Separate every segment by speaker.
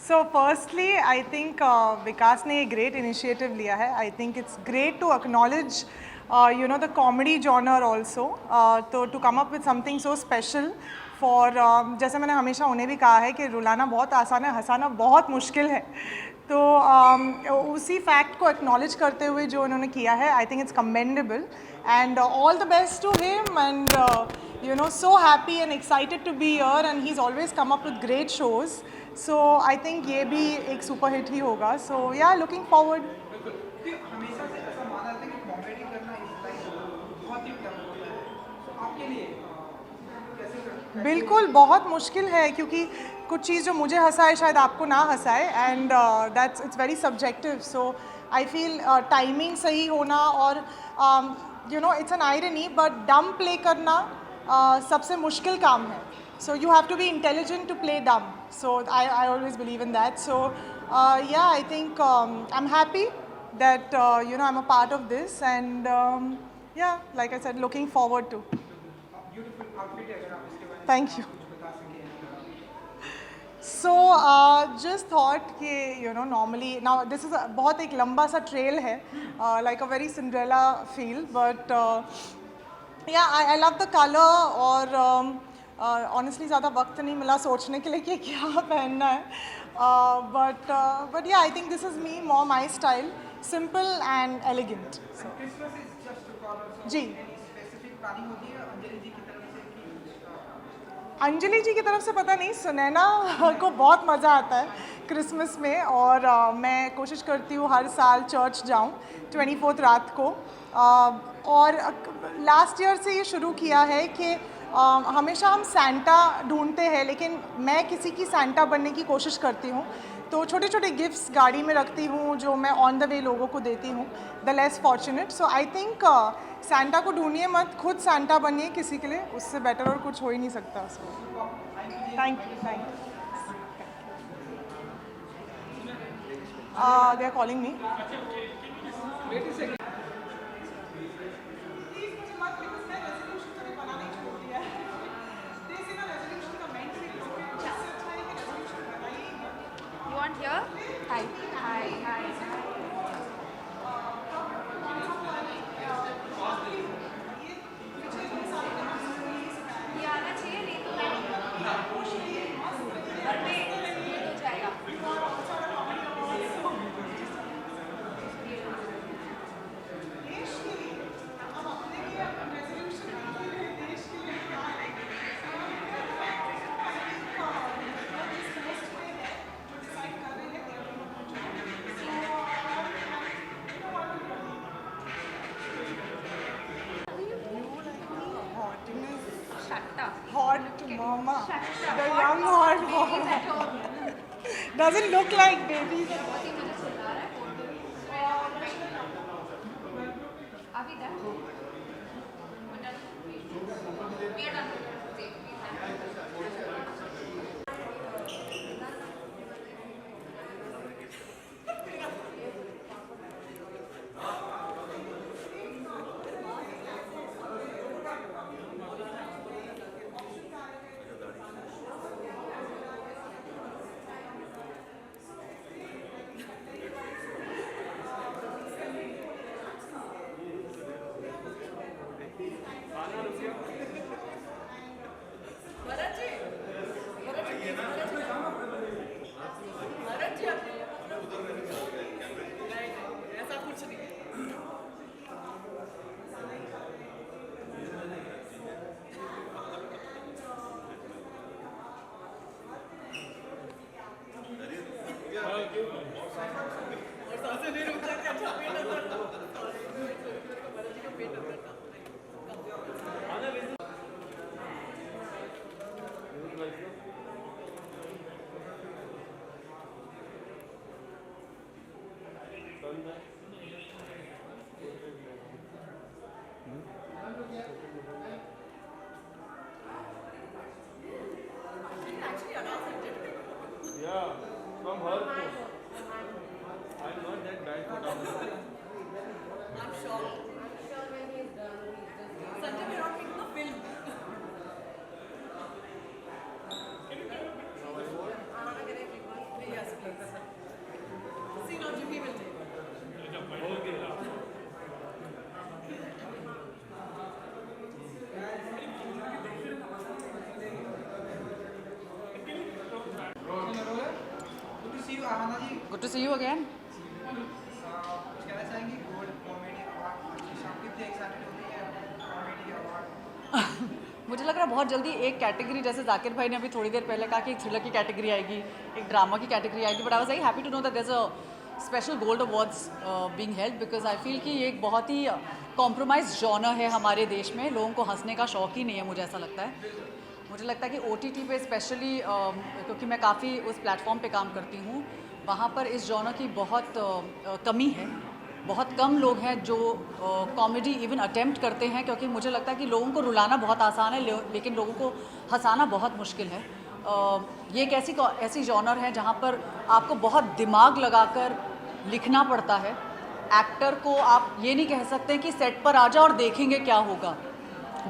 Speaker 1: So firstly, I think Vikas ने a great initiative लिया है. I think it's great to acknowledge, the comedy genre also. To come up with something so special for, जैसे मैंने हमेशा उन्हें भी कहा है कि रुलाना बहुत आसान है, हंसाना बहुत मुश्किल है. तो उसी फैक्ट को एक्नॉलेज करते हुए जो उन्होंने किया है, I think it's commendable and all the best to him and so happy and excited to be here and he's always come up with great shows. So I think ये भी एक सुपर हिट ही होगा. So yeah, looking forward. हमेशा से ऐसा माना जाता है कि कॉमेडी करना इस लाइफ बहुत ही टफ होता है. तो आपके लिए बिल्कुल बहुत मुश्किल है क्योंकि कुछ चीज़ जो मुझे हंसाए शायद आपको ना हंसाए and that's it's very subjective. So I feel timing सही होना और it's an irony but dumb play करना सबसे मुश्किल काम है. So you have to be intelligent to play dumb. So I always believe in that. So ya I think I am happy that I'm a part of this and yeah, like I said, looking forward to. Thank you. So just thought कि normally now this is a बहुत एक लंबा सा trail है, like a very Cinderella feel, but yeah, I love the color और honestly ज़्यादा वक्त नहीं मिला सोचने के लिए कि क्या पहनना है, but yeah, I think this is me, more my style, simple and elegant. So. Christmas is just to call also. Ji. Any specific planning होती है अंजलि जी की तरफ से कि अंजलि जी की तरफ से पता नहीं. सुनैना को बहुत मज़ा आता है क्रिसमस में और मैं कोशिश करती हूँ हर साल चर्च जाऊँ 24th रात को. और लास्ट ईयर से ये शुरू किया है कि हमेशा हम सैंटा ढूंढते हैं लेकिन मैं किसी की सैंटा बनने की कोशिश करती हूँ. तो छोटे छोटे गिफ्ट्स गाड़ी में रखती हूँ जो मैं ऑन द वे लोगों को देती हूँ, the less fortunate. So I think Santa को ढूंढिए मत, खुद सैंटा बनिए किसी के लिए, उससे बेटर और कुछ हो ही नहीं सकता. Thank you. They are calling me.
Speaker 2: Here? Hi. Hi. Hi. ये आना चाहिए नहीं तो बर्थडे ये हो जाएगा.
Speaker 1: Hot mama. The young hot mama. Doesn't look like baby.
Speaker 3: Good to see you again.
Speaker 4: कुछ कहना चाहेंगे गोल्ड कॉमेडी अवार्ड कितने एक्साइटेड होती है कॉमेडी अवार्ड?
Speaker 3: मुझे लग रहा है बहुत जल्दी एक कैटेगरी, जैसे जाकिर भाई ने अभी थोड़ी देर पहले कहा कि एक थ्रिलर की कैटेगरी आएगी, एक ड्रामा की कैटेगरी आएगी, but I was very happy to know that there is a special gold awards being held, because I feel कि ये एक बहुत ही कॉम्प्रोमाइज जॉनर है हमारे देश में. लोगों को हंसने का शौक ही नहीं है, मुझे ऐसा लगता है. मुझे लगता है कि OTT पे स्पेशली क्योंकि मैं काफ़ी उस प्लेटफॉर्म पे काम करती हूँ, वहाँ पर इस जॉनर की बहुत कमी है. बहुत कम लोग हैं जो कॉमेडी इवन अटेम्प्ट करते हैं, क्योंकि मुझे लगता है कि लोगों को रुलाना बहुत आसान है लेकिन लोगों को हंसाना बहुत मुश्किल है. ये एक ऐसी जॉनर है जहाँ पर आपको बहुत दिमाग लगाकर लिखना पड़ता है. एक्टर को आप ये नहीं कह सकते कि सेट पर आ जाओ और देखेंगे क्या होगा.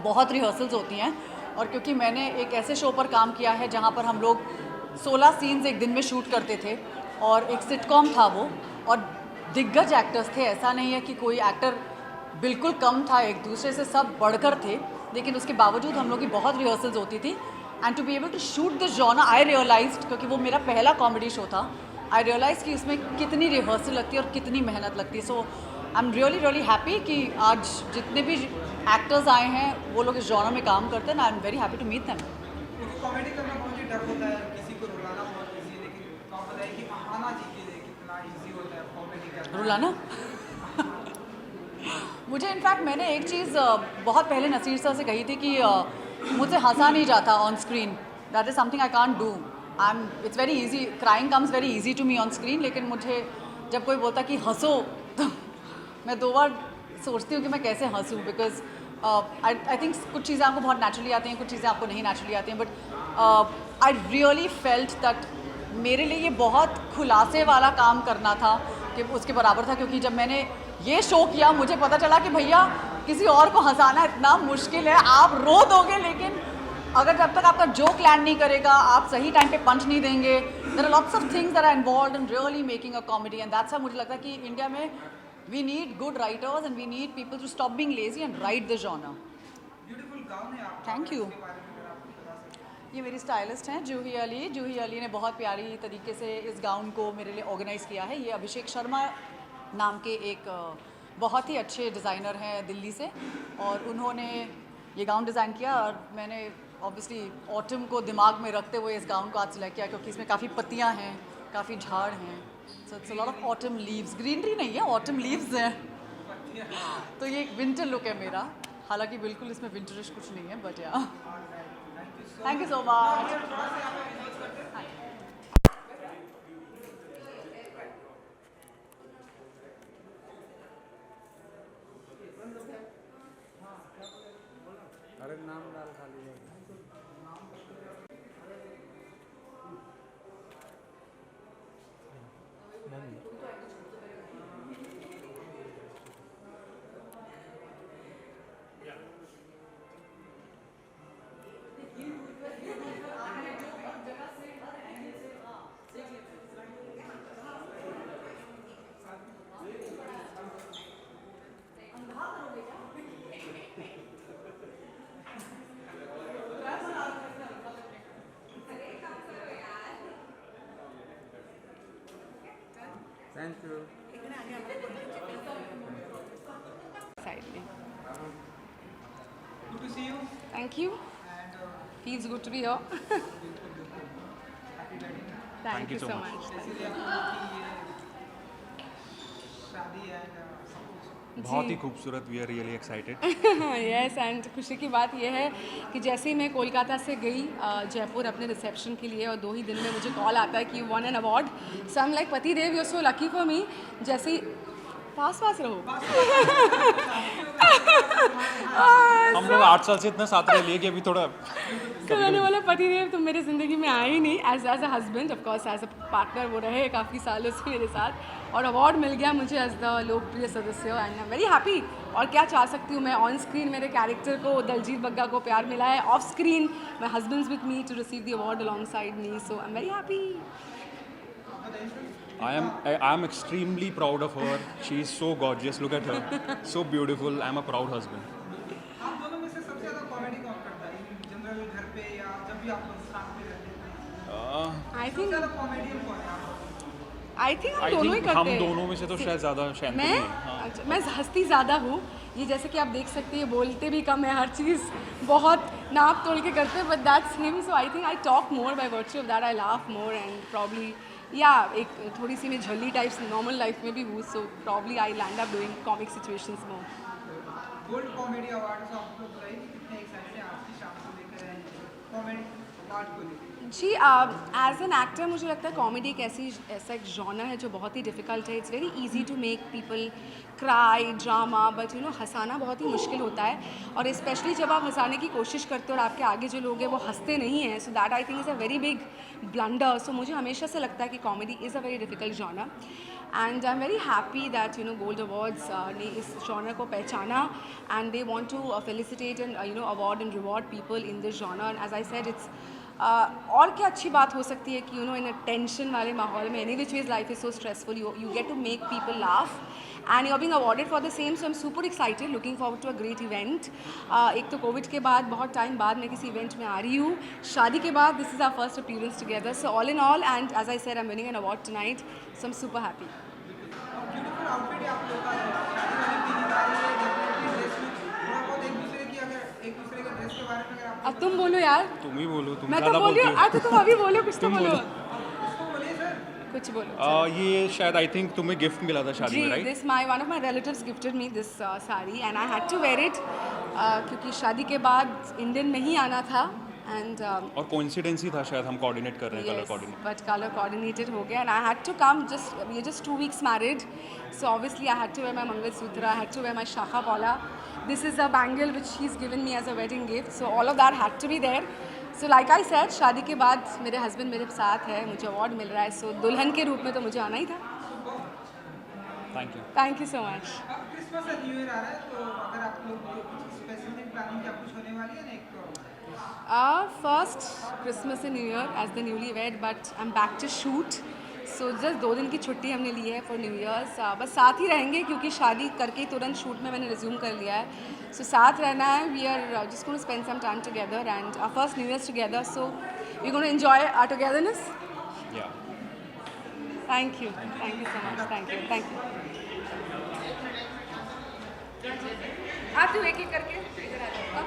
Speaker 3: बहुत रिहर्सल्स होती हैं. और क्योंकि मैंने एक ऐसे शो पर काम किया है जहाँ पर हम लोग 16 सीन्स एक दिन में शूट करते थे, और एक सिटकॉम था वो, और दिग्गज एक्टर्स थे. ऐसा नहीं है कि कोई एक्टर बिल्कुल कम था, एक दूसरे से सब बढ़कर थे, लेकिन उसके बावजूद हम लोग की बहुत रिहर्सल्स होती थी. And to be able to shoot this genre, I realised, क्योंकि वो मेरा पहला कॉमेडी शो था, आई रियलाइज कि उसमें कितनी रिहर्सल लगती है और कितनी मेहनत लगती है. सो आई एम रियली हैप्पी कि आज जितने भी एक्टर्स आए हैं वो लोग इस जॉनर में काम करते हैं. I am very happy to meet them.
Speaker 4: क्योंकि कॉमेडी करना बहुत ही टफ होता है, किसी को रुलाना बहुत इजी है, लेकिन आप बताइए कि हंसाना जी के लिए कितना इजी होता है कॉमेडी करना.
Speaker 3: रुलाना मुझे इनफैक्ट मैंने एक चीज़ बहुत पहले नसीर सर से कही थी कि मुझसे हंसा नहीं जाता on screen. That is something I can't do. It's very easy, crying comes very easy to me on screen, लेकिन मुझे जब कोई बोलता कि हंसो तो मैं 2 बार सोचती हूँ कि मैं कैसे हंसूँ, बिकॉज आई थिंक कुछ चीज़ें आपको बहुत नेचुरली आती हैं, कुछ चीज़ें आपको नहीं नेचुरली आती हैं, but I really felt that मेरे लिए ये बहुत खुलासे वाला काम करना था कि उसके बराबर था. क्योंकि जब मैंने ये शो किया मुझे पता चला कि भैया किसी और को हंसाना इतना मुश्किल है. आप रो दोगे, लेकिन अगर जब तक आपका जोक लैंड नहीं करेगा, आप सही टाइम पे पंच नहीं देंगे, there are lots of things that are involved in really making a comedy. And that's why मुझे लगता है कि इंडिया में we need good writers and we need people to stop being lazy and write the genre.
Speaker 4: Beautiful gown है आपका.
Speaker 3: Thank you.
Speaker 4: इसके बारे में अगर आप बता सकें.
Speaker 3: ये मेरी स्टाइलिस्ट हैं जूही अली. जूही अली ने बहुत प्यारी तरीके से इस गाउन को मेरे लिए ऑर्गेनाइज़ किया है. ये अभिषेक शर्मा नाम के एक बहुत ही अच्छे डिज़ाइनर हैं दिल्ली से, और उन्होंने ये गाउन डिज़ाइन किया. और मैंने ऑब्वियसली ऑटम को दिमाग में रखते हुए इस गाउन को आज सिलेक्ट किया, क्योंकि इसमें काफ़ी पत्तियाँ हैं, काफ़ी झाड़ हैं. So it's a lot of autumn leaves. Greenery नहीं है, ऑटम लीव्स हैं. तो ये एक विंटर लुक है मेरा. हालांकि बिल्कुल इसमें विंटरिश कुछ नहीं है, बट या थैंक यू सो मच.
Speaker 5: अरे नाम डाल खाली है. Thank you.
Speaker 2: Exciting.
Speaker 4: Good to see you.
Speaker 2: Thank you.
Speaker 4: And
Speaker 2: Feels good to be here.
Speaker 4: happy wedding.
Speaker 2: Thank you so much.
Speaker 4: इसीलिए आपको कि ये शादी है सब कुछ.
Speaker 6: बहुत ही खूबसूरत. We are really excited.
Speaker 2: Yes, and खुशी की बात यह है कि जैसे ही मैं कोलकाता से गई जयपुर अपने रिसेप्शन के लिए, और 2 ही दिन में मुझे कॉल आता है कि you won an award. So I am like पति देव, you are so lucky for me. जैसे ही पास रहो.
Speaker 6: हम लोग 8 साल से इतना साथ रह लिए कि अभी थोड़ा
Speaker 2: तो मैंने बोला पति देव तुम मेरी ज़िंदगी में आए ही नहीं. As a husband, of course as a partner वो रहे काफ़ी सालों से मेरे साथ, और अवार्ड मिल गया मुझे एज द लोकप्रिय सदस्य. And I am very happy. और क्या चाह सकती हूँ मैं. ऑन स्क्रीन मेरे कैरेक्टर को, दलजीत बग्गा को प्यार मिला है. Off screen my husband's with me to receive the award alongside me. So I am very happy.
Speaker 6: I am extremely proud of her. She is so gorgeous. Look at her. So beautiful. I am a proud husband.
Speaker 4: आप दोनों में से सबसे ज़्यादा comedy कौन करता है? General घर पे या जब भी आप लोग साथ में रहते हैं?
Speaker 2: आई
Speaker 4: सबसे
Speaker 2: थिंक
Speaker 4: ज़्यादा कॉमेडियन कौन है?
Speaker 2: आई थिंक हम
Speaker 6: आई
Speaker 2: दोनों ही
Speaker 6: थिंक
Speaker 2: करते
Speaker 6: हम
Speaker 2: हैं।
Speaker 6: दोनों में से तो शायद ज़्यादा शांत
Speaker 2: मैं
Speaker 6: नहीं है। हाँ।
Speaker 2: अच्छा, मैं हंसती ज़्यादा हूँ। ये जैसे कि आप देख सकते हैं बोलते भी कम है, हर चीज़ बहुत नाप तोल के करते हैं, but that's him. So I think I talk more by virtue of that, I laugh more and probably या एक थोड़ी सी मैं झल्ली टाइप्स नॉर्मल लाइफ में भी हूँ, so probably I land up doing comic situations more.
Speaker 4: Gold comedy award से आप लोग बताइए कि कितने एक्साइटेड हैं आज की शाम को लेकर आए कॉमेडी अवार्ड को लेकर।
Speaker 2: जी, एज एन एक्टर मुझे लगता है कॉमेडी एक ऐसा एक जॉनर है जो बहुत ही डिफ़िकल्ट है। It's very easy to make people cry, drama, but you know हंसाना बहुत ही मुश्किल होता है, और स्पेशली जब आप हंसाने की कोशिश करते हो और आपके आगे जो लोग हैं वो हंसते नहीं हैं, so that I think is a very big blunder. So मुझे हमेशा से लगता है कि comedy is a very difficult genre, and I am very happy that you know Gold Awards ने इस जॉनर को पहचाना, and they want to felicitate and you know award and reward people in this genre. As I said, it's और क्या अच्छी बात हो सकती है कि you no in a tension वाले माहौल में, any which ways life is so stressful, you get to make people laugh and you are being awarded for the same. So I am super excited, looking forward to a great event. एक तो Covid के बाद बहुत time बाद मैं किसी event में आ रही हूँ, शादी के बाद this is our first appearance together, so all in all, and as I said I am winning an award tonight, so I am super happy.
Speaker 4: Beautiful outfit है आप लोग का, शादी वाली फीलिंग आ रही है डेफिनेटली ड्रेस में थोड़ा बहुत एक दूसरे की, अगर एक दूसरे के ड्रेस के बारे में अगर आप
Speaker 2: अब तुम बोलो यार।
Speaker 6: तुम ही बोलो, तुम
Speaker 2: मैं तो
Speaker 6: ज़्यादा
Speaker 2: बोल रही
Speaker 6: बोलती
Speaker 2: हूँ,
Speaker 6: हो।
Speaker 2: तो तुम अभी बोलो, कुछ तो
Speaker 6: तुम
Speaker 2: बोलो,
Speaker 4: उसको बोलिए सर।
Speaker 2: कुछ बोलो।
Speaker 6: ये शायद आई थिंक तुम्हें गिफ्ट मिला था शादी
Speaker 2: जी,
Speaker 6: में, right?
Speaker 2: This one of my relatives gifted me this sari and I had to wear it क्योंकि शादी के बाद इंडियन में ही आना था, and
Speaker 6: और कोइंसिडेंस ही था शायद, हम कोऑर्डिनेट कर रहे हैं, colour
Speaker 2: yes,
Speaker 6: coordinate.
Speaker 2: but color coordinated हो गया, and I had to come, we're just 2 weeks married, so obviously I had to wear my Mangalsutra, I had to wear my Shakha Pala. This is a bangle which she's given me as a wedding gift, so all of that had to be there. So like I said, शादी के बाद मेरे husband मेरे साथ है, मुझे award मिल रहा है, so दुल्हन के रूप में तो मुझे आना ही था।
Speaker 6: Thank you.
Speaker 2: Thank you so much.
Speaker 4: अब क्रिसमस और न्यू ईयर आ रहा है, तो अगर आप लोग कुछ स्पेसिफिक प्लानिंग क्या कुछ होने वाली है ना, एक तो
Speaker 2: first Christmas and new year as the newly wed, but I am back to shoot, so just 2 दिन की छुट्टी हमने ली है फॉर न्यू ईयर्स। बस साथ ही रहेंगे क्योंकि शादी करके तुरंत शूट में मैंने रिज्यूम कर लिया है, सो साथ रहना है। We are just going to spend some time together and our first new years together, so we going to enjoy our togetherness.
Speaker 6: Ya
Speaker 2: thank you so much, thank you. आप तो एक करके इधर आ जाओ।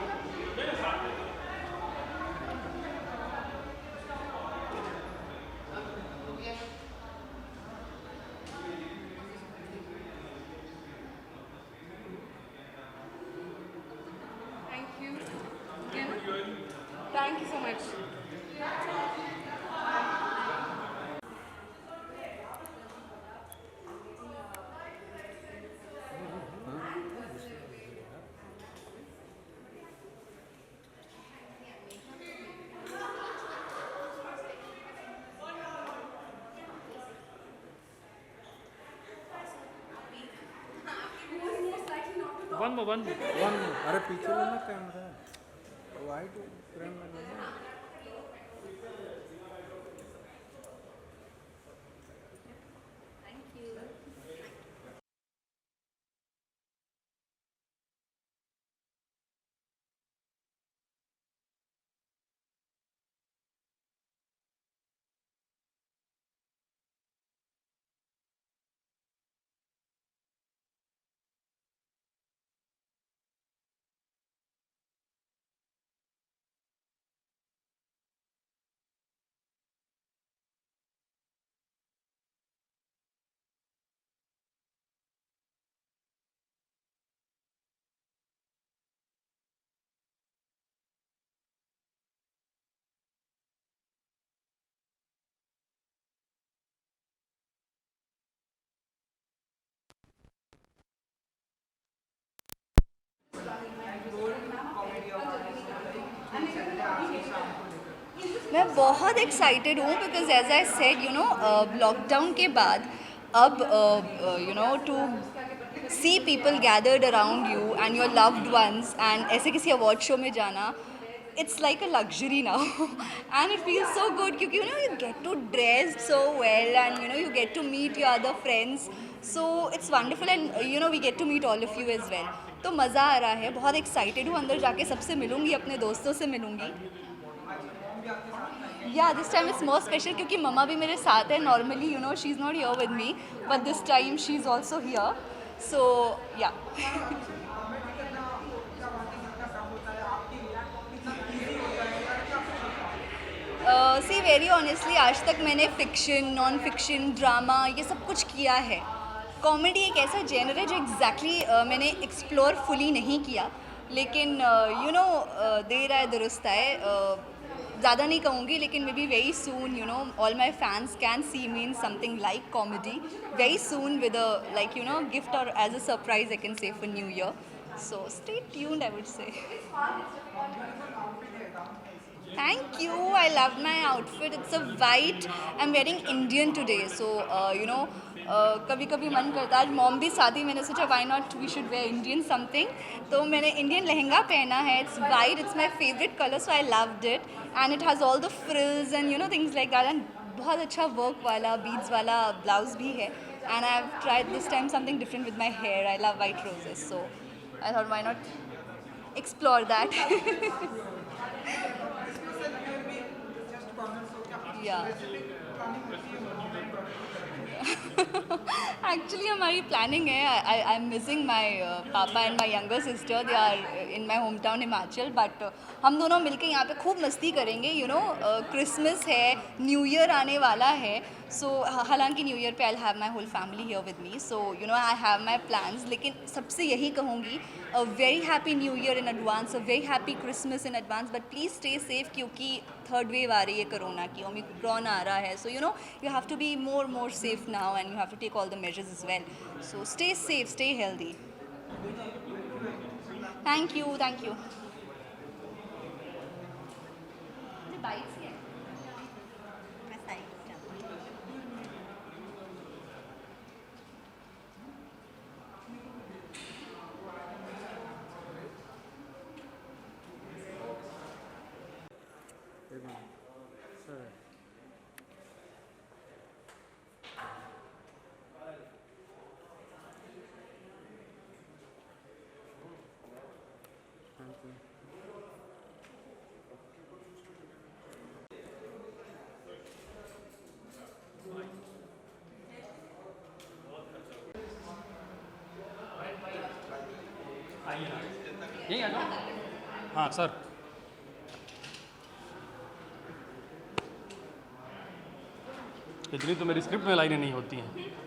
Speaker 2: Thank you so much.
Speaker 5: One अरे पीछे लेना camera, white frame में लेना।
Speaker 7: मैं बहुत एक्साइटेड हूँ because as I said you know lockdown के बाद अब you know to see people gathered around you and your loved ones and ऐसे किसी अवार्ड शो में जाना, it's like a luxury now and it feels so good क्योंकि you know you get to dress so well and you know you get to meet your other friends, so it's wonderful and you know we get to meet all of you as well. तो मज़ा आ रहा है, बहुत excited हूँ, अंदर जाके सबसे मिलूँगी, अपने दोस्तों से मिलूँगी। Yeah, this time it's more special क्योंकि मम्मा भी मेरे साथ है. Normally, you know, she's not here with me, but this time she's also here. So, yeah. See very honestly आज तक मैंने फ़िक्शन, नॉन फिक्शन, ड्रामा ये सब कुछ किया है. कॉमेडी एक ऐसा जेनर है जो एग्जैक्टली मैंने एक्सप्लोर फुली नहीं किया, लेकिन यू नो देर आए दुरुस्त आए. ज़्यादा नहीं कहूँगी, लेकिन maybe very soon you know all my fans can see me in something like comedy very soon with a like you know gift और as a surprise I can say for new year. So stay tuned I would say. Thank you. I love my outfit. It's a white. I'm wearing Indian today. So, you know, कभी कभी मन करता है. आज mom भी साथ ही, मैंने सोचा why not we should wear Indian something. तो मैंने इंडियन लहंगा पहना है. It's white. It's my favorite color. So I loved it. And it has all the frills and you know things like that. And बहुत अच्छा work वाला, beads वाला blouse भी है. And I've tried this time something different with my hair. I love white roses. So I thought why not explore that. Yeah. Actually हमारी planning है. I am missing my papa and my younger sister. They are in my home town Himachal. बट हम दोनों मिलके यहाँ पे खूब मस्ती करेंगे. यू नो क्रिसमस है, न्यू ईयर आने वाला है. सो हालांकि न्यू ईयर पे I have my whole family here with me. So you know I have my plans. लेकिन सबसे यही कहूँगी, a very happy new year in advance, a very happy Christmas in advance. But please stay safe क्योंकि third wave आ रही है corona की, Omicron आ रहा है. So you know you have to be more safe now and you have to take all the measures as well. So stay safe, stay healthy. Thank you, thank you.
Speaker 8: यही आ जाओ. हाँ sir. इतनी तो मेरी script में लाइनें नहीं होती हैं.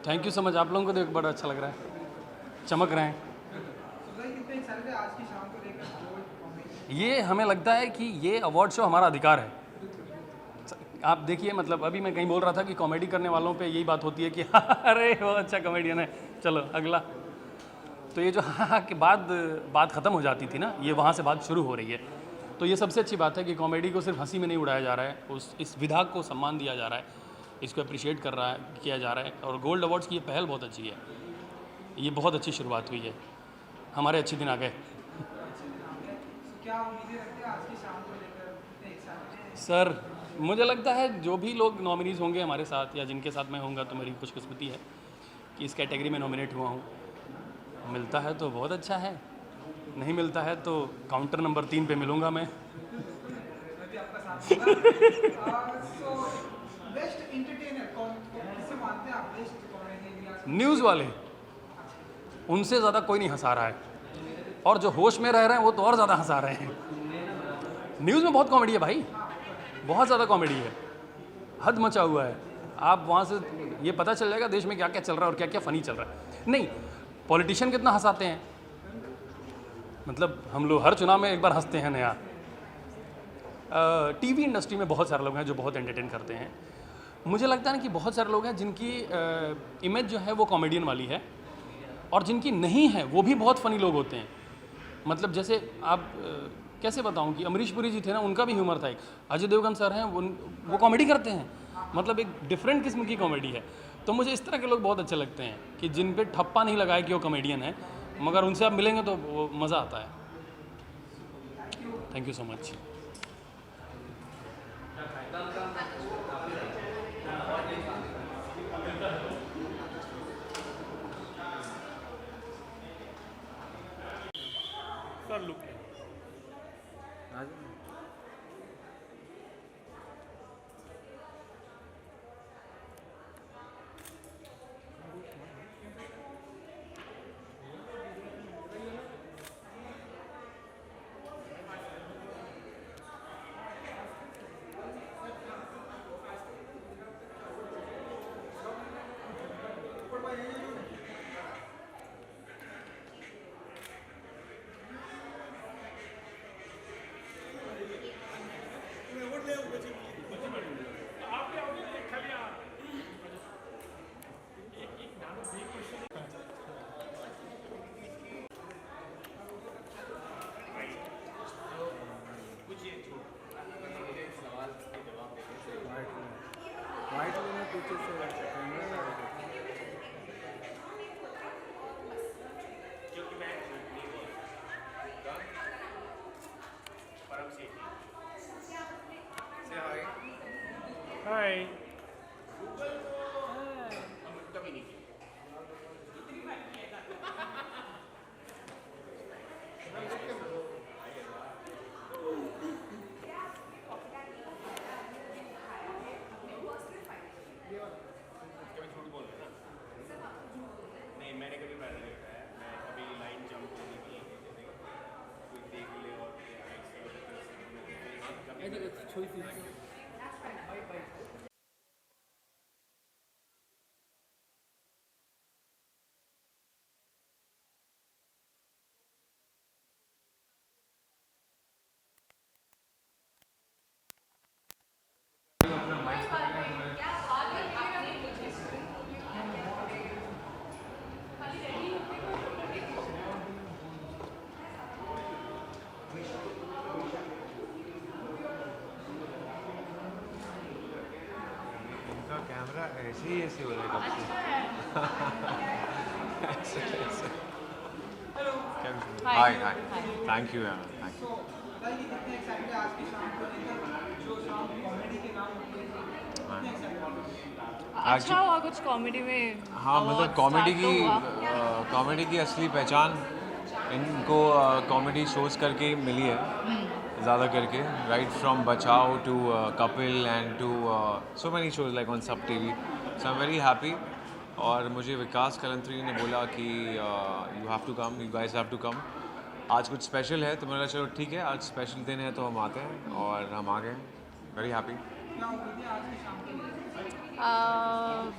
Speaker 8: Thank you so much. आप लोगों को देख बड़ा अच्छा लग रहा है, चमक रहे हैं. ये हमें लगता है कि ये अवार्ड शो हमारा अधिकार है. आप देखिए, मतलब अभी मैं कहीं बोल रहा था कि कॉमेडी करने वालों पे यही बात होती है कि अरे वो अच्छा कॉमेडियन है, चलो अगला. तो ये जो हाँ के बाद बात ख़त्म हो जाती थी ना, ये वहाँ से बात शुरू हो रही है. तो ये सबसे अच्छी बात है कि कॉमेडी को सिर्फ हंसी में नहीं उड़ाया जा रहा है, इस विधा को सम्मान दिया जा रहा है, इसको अप्रिशिएट किया जा रहा है. और गोल्ड अवार्ड्स की ये पहल बहुत अच्छी है. ये बहुत अच्छी शुरुआत हुई है. हमारे अच्छे दिन आ गए. सर मुझे लगता है जो भी लोग नॉमिनीज़ होंगे हमारे साथ या जिनके साथ मैं होऊंगा, तो मेरी खुशकिस्मती है कि इस कैटेगरी में नॉमिनेट हुआ हूँ. मिलता है तो बहुत अच्छा है, नहीं मिलता है तो काउंटर नंबर 3 पे मिलूँगा मैं. न्यूज़ वाले, उनसे ज़्यादा कोई नहीं हंसा रहा है. और जो होश में रह रहे हैं वो तो और ज़्यादा हंसा रहे हैं. न्यूज़ में बहुत कॉमेडी है भाई, बहुत ज़्यादा कॉमेडी है, हद मचा हुआ है. आप वहाँ से ये पता चल जाएगा देश में क्या क्या चल रहा है और क्या क्या फ़नी चल रहा है. नहीं, पॉलिटिशियन कितना हंसाते हैं, मतलब हम लोग हर चुनाव में एक बार हंसते हैं नया. टीवी इंडस्ट्री में बहुत सारे लोग हैं जो बहुत एंटरटेन करते हैं. मुझे लगता है ना कि बहुत सारे लोग हैं जिनकी इमेज जो है वो कॉमेडियन वाली है, और जिनकी नहीं है वो भी बहुत फ़नी लोग होते हैं. मतलब जैसे आप कैसे बताऊं कि अमरीश पुरी जी थे ना, उनका भी ह्यूमर था. एक अजय देवगन सर हैं, वो कॉमेडी करते हैं, मतलब एक डिफरेंट किस्म की कॉमेडी है. तो मुझे इस तरह के लोग बहुत अच्छे लगते हैं कि जिन पे ठप्पा नहीं लगाए कि वो कॉमेडियन है, मगर उनसे आप मिलेंगे तो वो मज़ा आता है. Thank you so much.
Speaker 5: आ जाओ। वाइट में पीछे से कैमरा लगा के।
Speaker 6: Hi.
Speaker 9: नहीं मैंने कभी पैदल नहीं उठाया मैं कभी लाइन जंप नहीं की कोई देख ले और
Speaker 10: इनका कैमरा ऐसे हो रहा है हाय हाय थैंक यू यार थैंक यू
Speaker 4: बताइए कितने एक्साइटेड आज की शाम को लेकर जो शाम कॉमेडी के नाम होते हैं कितने एक्साइटेड
Speaker 7: अच्छा हुआ कुछ कॉमेडी में
Speaker 10: हाँ मतलब
Speaker 7: awards
Speaker 10: कॉमेडी
Speaker 7: start
Speaker 10: की
Speaker 7: तो हुआ।
Speaker 10: कॉमेडी की असली पहचान इनको कॉमेडी शोज करके ही मिली है ज़्यादा करके right from Bachao to Kapil and to so many shows like on Sab TV so I am very happy और मुझे विकास कलंत्री ने बोला कि you have to come you guys have to come आज कुछ स्पेशल है तो मैंने कहा चलो ठीक है आज स्पेशल दिन है तो हम आते हैं और हम आ गए वेरी हैप्पी
Speaker 4: क्या उम्मीद है आज की शाम के लिए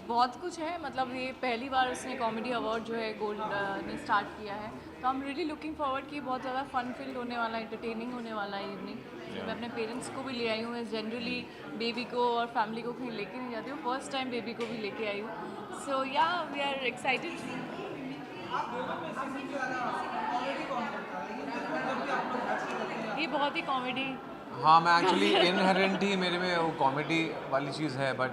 Speaker 3: बहुत कुछ है मतलब ये पहली बार उसने कॉमेडी अवार्ड जो है गोल्ड ने स्टार्ट किया है तो I am really looking forward कि बहुत ज़्यादा फन फील्ड होने वाला है एंटरटेनिंग होने वाला है इवनिंग मैं अपने पेरेंट्स को भी ले आई हूँ मैं जनरली बेबी को और फैमिली को कहीं लेके नहीं जाती हूँ फर्स्ट टाइम बेबी को भी लेके आई हूँ सो या वी आर एक्साइटेड
Speaker 4: आप दोनों में से सबसे ज़्यादा कॉमेडी कौन करता है लेकिन जब भी आप लोग बैठ के करते हैं
Speaker 3: ये बहुत ही कॉमेडी
Speaker 10: हाँ मैं एक्चुअली इनहेरेंट ही मेरे में वो कॉमेडी वाली चीज़ है बट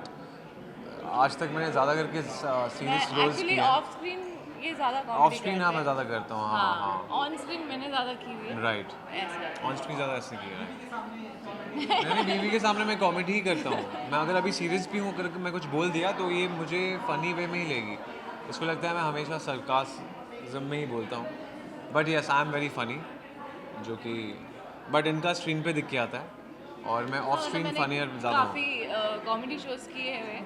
Speaker 10: आज तक मैंने ज़्यादा करके सीरियस रोल्स
Speaker 3: एक्चुअली
Speaker 10: किए
Speaker 3: ऑफ स्क्रीन ये ज़्यादा
Speaker 10: ऑफ
Speaker 3: कॉमेडी
Speaker 10: स्क्रीन हाँ मैं ज़्यादा करता हूँ हाँ हाँ
Speaker 3: ऑन स्क्रीन मैंने ज़्यादा की हुई है
Speaker 10: राइट
Speaker 3: ऐसा
Speaker 10: ऑन स्क्रीन ज़्यादा ऐसे किया है मैंने बीवी के सामने मैं कॉमेडी ही करता हूँ मैं अगर अभी सीरियस भी हूँ करके मैं कुछ बोल दिया तो ये मुझे फ़नी वे में ही लेगी इसको लगता है मैं हमेशा सरकाज़म में ही बोलता हूँ but yes I am very funny जो कि बट इनका स्क्रीन पे दिख के आता है और मैं ऑफ स्क्रीन फनियर ज़्यादा हूँ
Speaker 3: काफ़ी कॉमेडी शोज़ किए हुए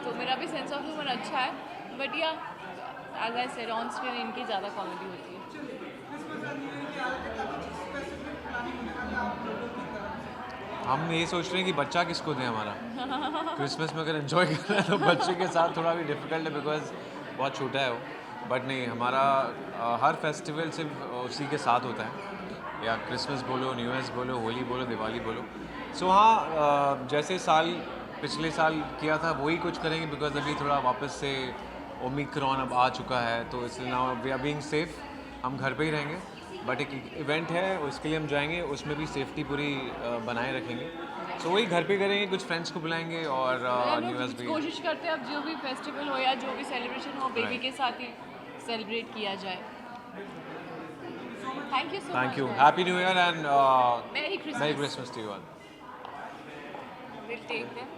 Speaker 3: तो मेरा भी सेंस ऑफ ह्यूमर अच्छा है बट या as I said on screen इनकी ज़्यादा कॉमेडी होती है
Speaker 4: क्रिसमस और न्यू ईयर की आदत है कुछ स्पेसिफिक प्लानिंग होने वाला है आप लोगों की तरफ से
Speaker 10: हम ये सोच रहे हैं कि बच्चा किसको दें हमारा क्रिसमस में अगर एंजॉय करना है तो बच्चे के साथ थोड़ा भी डिफ़िकल्ट है बिकॉज बहुत छोटा है वो बट नहीं हमारा हर फेस्टिवल सिर्फ उसी के साथ होता है या क्रिसमस बोलो न्यू ईयर्स बोलो होली बोलो दिवाली बोलो सो हाँ जैसे साल पिछले साल किया था वही कुछ करेंगे बिकॉज अभी थोड़ा वापस से ओमिक्रॉन अब आ चुका है तो इसलिए now we are being safe हम घर पे ही रहेंगे बट एक इवेंट है उसके लिए हम जाएंगे उसमें भी सेफ्टी पूरी बनाए रखेंगे सो वही घर पे करेंगे कुछ फ्रेंड्स को बुलाएंगे और न्यू ईयर्स भी
Speaker 3: कोशिश करते हैं अब जो भी फेस्टिवल हो या जो भी सेलिब्रेशन हो बेबी
Speaker 10: Right.
Speaker 3: के साथ ही सेलिब्रेट किया जाए thank you so much
Speaker 10: thank you happy new year and
Speaker 3: Merry Christmas.
Speaker 10: Merry Christmas to you all
Speaker 3: will take them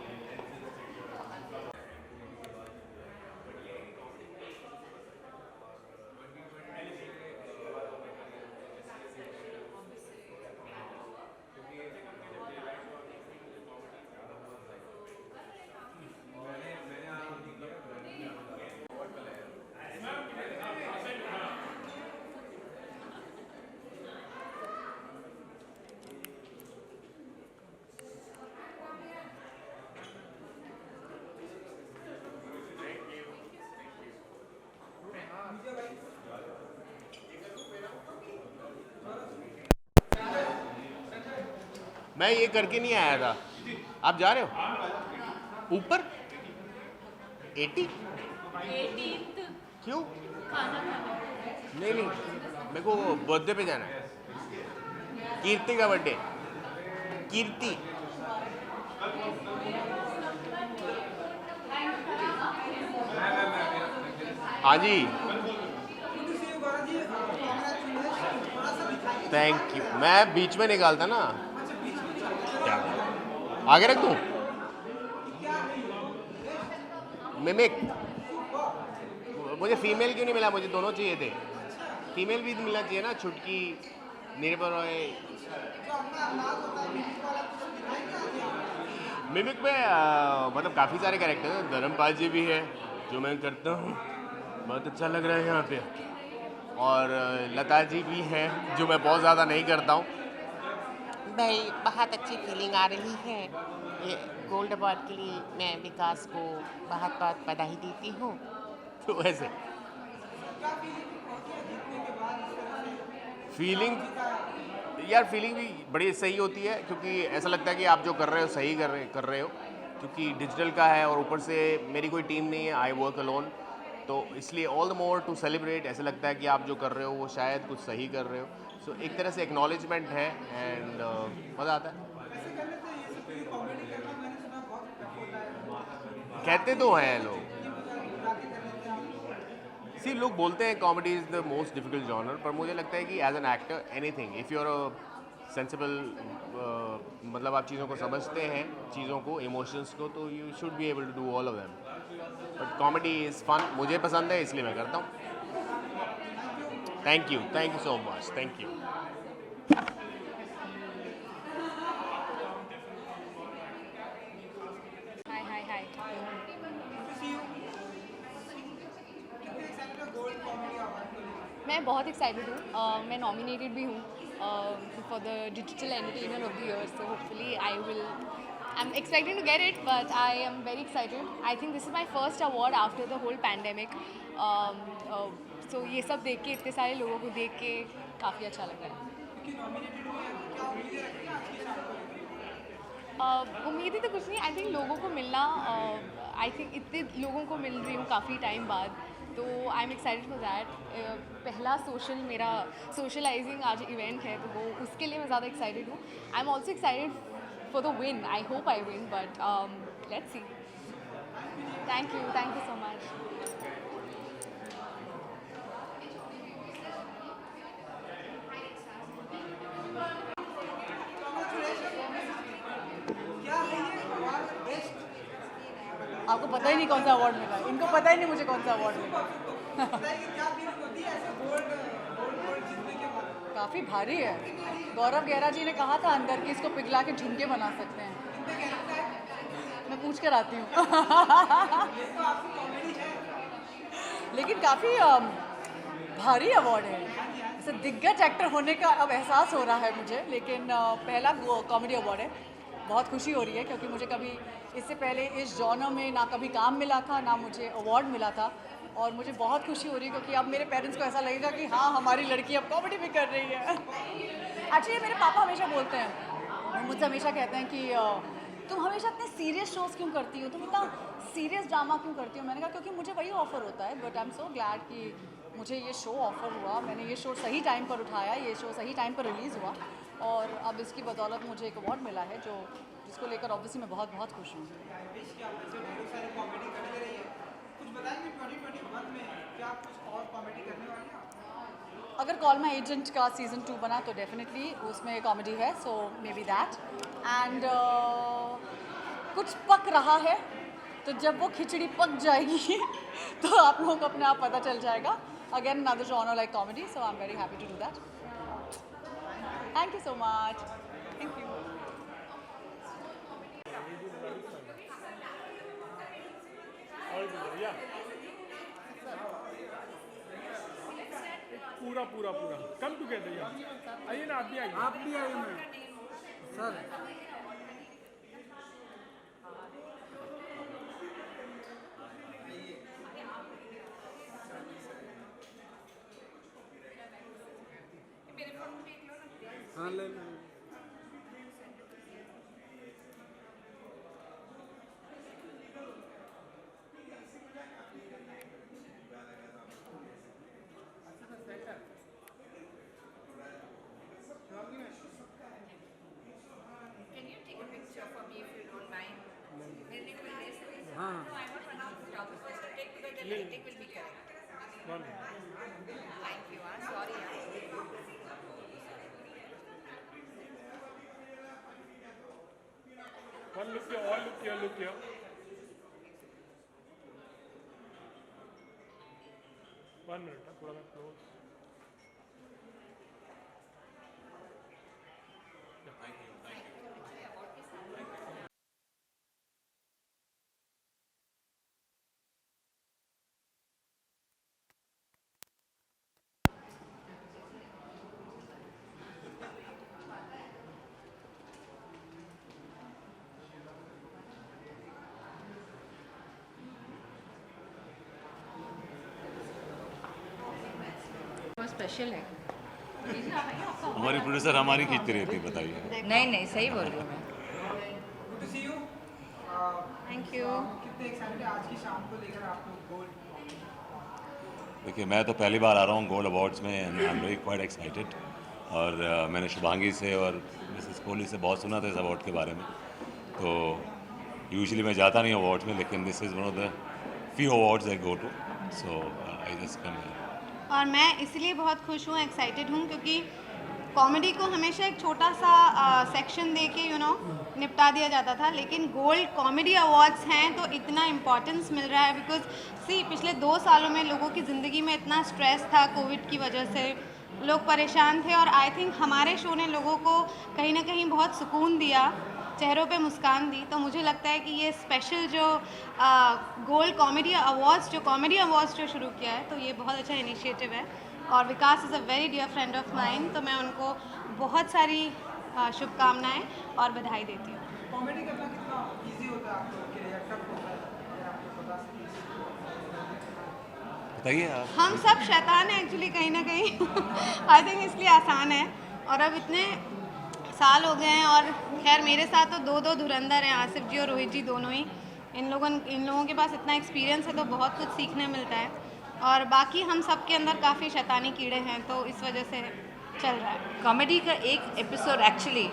Speaker 9: मैं ये करके नहीं आया था। आप जा रहे हो ऊपर 80? क्यों? नहीं नहीं, मेरे को बर्थडे पे जाना है। कीर्ति का बर्थडे। कीर्ति। हाँ जी, थैंक यू। मैं बीच में निकालता ना, क्या आगे रख दूँ? मिमिक। मुझे फीमेल क्यों नहीं मिला? मुझे दोनों चाहिए थे। फीमेल भी मिलना चाहिए ना, छुटकी, निर्भर रॉय। मिमिक में मतलब काफ़ी सारे कैरेक्टर हैं। धर्मपाल जी भी है जो मैं करता हूँ, बहुत अच्छा लग रहा है यहाँ पे। और लता जी भी हैं जो मैं बहुत ज़्यादा नहीं करता हूँ। भाई बहुत अच्छी फीलिंग आ रही है। ये गोल्ड अवार्ड के लिए मैं विकास को बहुत बहुत बधाई देती हूँ। तो ऐसे फीलिंग, यार फीलिंग भी बड़ी सही होती है, क्योंकि ऐसा लगता है कि आप जो कर रहे हो सही कर रहे हो, क्योंकि डिजिटल का है और ऊपर से मेरी कोई टीम नहीं है, आई वर्क अलोन। तो इसलिए all the more to celebrate, ऐसा लगता है कि आप जो कर रहे हो वो शायद कुछ सही कर रहे हो। सो एक तरह से एक्नॉलेजमेंट है एंड मज़ा आता है। कहते तो हैं लोग, सी लोग बोलते हैं comedy is the most difficult genre, पर मुझे लगता है कि as an actor anything, if you are a sensible, मतलब आप चीज़ों को समझते हैं, चीज़ों को, इमोशंस को, तो you should be able to do all of them. But comedy is fun, मुझे पसंद है इसलिए मैं करता हूँ। Thank you so much, thank you.
Speaker 7: Hi hi hi. मैं बहुत एक्साइटेड हूँ। मैं नॉमिनेटेड भी हूँ for the digital entertainer of the year, so hopefully I am expecting to get it, but I am very excited. I think this is my first award after the whole pandemic. So ये सब देख के, इतने सारे लोगों को देख के काफ़ी अच्छा लग रहा है। उम्मीदें तो कुछ नहीं, आई थिंक लोगों को मिलना, आई थिंक इतने लोगों को मिल रही हूँ काफ़ी टाइम बाद, तो I am excited for that. पहला मेरा सोशलाइजिंग आज इवेंट है, तो वो उसके लिए मैं ज़्यादा एक्साइटेड हूँ। I am also excited for the win, I hope I win, but let's see. Thank you so much.
Speaker 3: आपको पता ही नहीं कौन सा अवार्ड मिला, इनको पता ही नहीं मुझे कौन सा अवार्ड मिला। काफ़ी भारी है। गौरव गहरा जी ने कहा था अंदर कि इसको पिघला के झुमके बना सकते हैं। मैं पूछ कर आती हूँ। लेकिन काफ़ी भारी अवार्ड है। जैसे दिग्गज एक्टर होने का अब एहसास हो रहा है मुझे, लेकिन पहला कॉमेडी अवार्ड है। बहुत खुशी हो रही है क्योंकि मुझे कभी इससे पहले इस जॉनर में ना कभी काम मिला था, ना मुझे अवार्ड मिला था, और मुझे बहुत खुशी हो रही है क्योंकि अब मेरे पेरेंट्स को ऐसा लगेगा कि हाँ, हमारी लड़की अब कॉमेडी भी कर रही है। एक्चुअली मेरे पापा हमेशा बोलते हैं, मुझसे हमेशा कहते हैं कि तुम हमेशा इतने सीरियस शोज़ क्यों करती हो, तुम इतना सीरियस ड्रामा क्यों करती हो। मैंने कहा क्योंकि मुझे वही ऑफ़र होता है, but I am so glad कि मुझे ये शो ऑफ़र हुआ, मैंने ये शो सही टाइम पर उठाया, ये शो सही टाइम पर रिलीज़ हुआ, और अब इसकी बदौलत मुझे एक अवार्ड मिला है, जिसको लेकर ऑब्वियसली मैं बहुत बहुत खुश हूँ। अगर कॉल माई एजेंट का सीज़न 2 बना तो डेफिनेटली उसमें कॉमेडी है, सो मे बी दैट। एंड कुछ पक रहा है, तो जब वो खिचड़ी पक जाएगी तो आप लोगों को अपने आप पता चल जाएगा। Again another genre like comedy, so I am very happy to do that. Thank you so much. Thank you.
Speaker 5: पूरा पूरा पूरा कम टुगेदर यार, आइए ना, आप भी आइए ना सर। हाँ ले हाँ one one look here, all look here. One minute, थोड़ा मैं close.
Speaker 7: स्पेशल है।
Speaker 11: हमारी प्रोड्यूसर हमारी खींचती रहती है, बताइए।
Speaker 7: नहीं सही बोल रही हूँ मैं।
Speaker 4: Good to see you.
Speaker 7: Thank you.
Speaker 4: कितने एक्साइटेड है आज की शाम को लेकर आप लोग गोल्ड?
Speaker 11: देखिए, मैं तो पहली बार आ रहा हूँ गोल्ड अवार्ड्स में and I am very quite excited. और मैंने शुभांगी से और मिसेस कोहली से बहुत सुना था इस अवार्ड के बारे में। तो यूजुअली मैं जाता नहीं अवार्ड्स में, लेकिन this is one of the few awards I go to, so I just come here.
Speaker 12: और मैं इसलिए बहुत खुश हूँ, एक्साइटेड हूँ, क्योंकि कॉमेडी को हमेशा एक छोटा सा सेक्शन दे के निपटा दिया जाता था, लेकिन गोल्ड कॉमेडी अवार्ड्स हैं तो इतना इम्पोर्टेंस मिल रहा है। बिकॉज पिछले 2 सालों में लोगों की ज़िंदगी में इतना स्ट्रेस था कोविड की वजह से, लोग परेशान थे, और आई थिंक हमारे शो ने लोगों को कहीं ना कहीं बहुत सुकून दिया, चेहरों पे मुस्कान दी। तो मुझे लगता है कि ये स्पेशल जो गोल्ड कॉमेडी अवार्ड्स जो शुरू किया है, तो ये बहुत अच्छा इनिशिएटिव है। और Vikas is a very dear friend of mine, तो मैं उनको बहुत सारी शुभकामनाएं और बधाई देती हूँ।
Speaker 4: कॉमेडी करना कितना इजी होता है आप लोग के लिए, टफ होता है, अगर आपको बता सकें?
Speaker 11: बताइए आप।
Speaker 12: हम सब शैतान हैं एक्चुअली कहीं ना कहीं आई थिंक इसलिए आसान है। और अब इतने साल हो गए हैं, और खैर मेरे साथ तो 2 धुरंधर हैं, आसिफ जी और रोहित जी दोनों ही। इन लोगों के पास इतना एक्सपीरियंस है, तो बहुत कुछ सीखने मिलता है। और बाकी हम सब के अंदर काफ़ी शैतानी कीड़े हैं, तो इस वजह से चल रहा है।
Speaker 7: कॉमेडी का एक एपिसोड एक्चुअली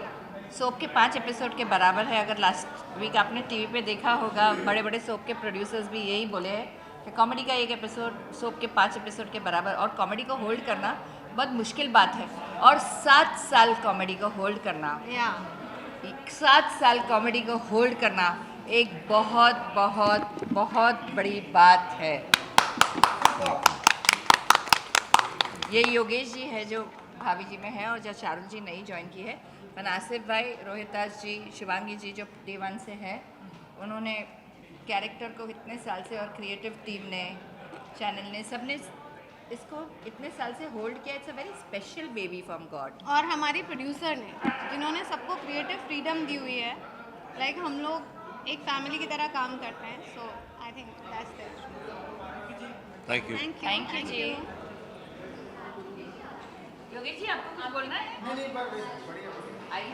Speaker 7: सोप के 5 एपिसोड के बराबर है। अगर लास्ट वीक आपने टीवी पे देखा होगा, बड़े बड़े सोप के प्रोड्यूसर्स भी यही बोले हैं कि कॉमेडी का एक एपिसोड सोप के 5 एपिसोड के बराबर। और कॉमेडी को होल्ड करना बहुत मुश्किल बात है, और 7 साल कॉमेडी को होल्ड करना, 7 साल कॉमेडी को होल्ड करना एक बहुत बहुत बहुत बड़ी बात है। ये योगेश जी है जो भाभी जी में है, और जो शारुल जी नई ज्वाइन की है। आसिफ भाई, रोहितास जी, शिवांगी जी जो डे 1 से है, उन्होंने कैरेक्टर को इतने साल से, और क्रिएटिव टीम ने, चैनल ने, सब ने इसको इतने साल से होल्ड किया। It's a very special baby from God.
Speaker 12: और हमारी प्रोड्यूसर ने, जिन्होंने सबको क्रिएटिव फ्रीडम दी हुई है, लाइक हम लोग एक फैमिली की तरह काम करते हैं। So I think that's it.
Speaker 11: Thank you.
Speaker 7: Thank you ji. Yogesh ji, आपको कुछ बोलना है?
Speaker 4: नहीं, बढ़िया।
Speaker 7: आइए।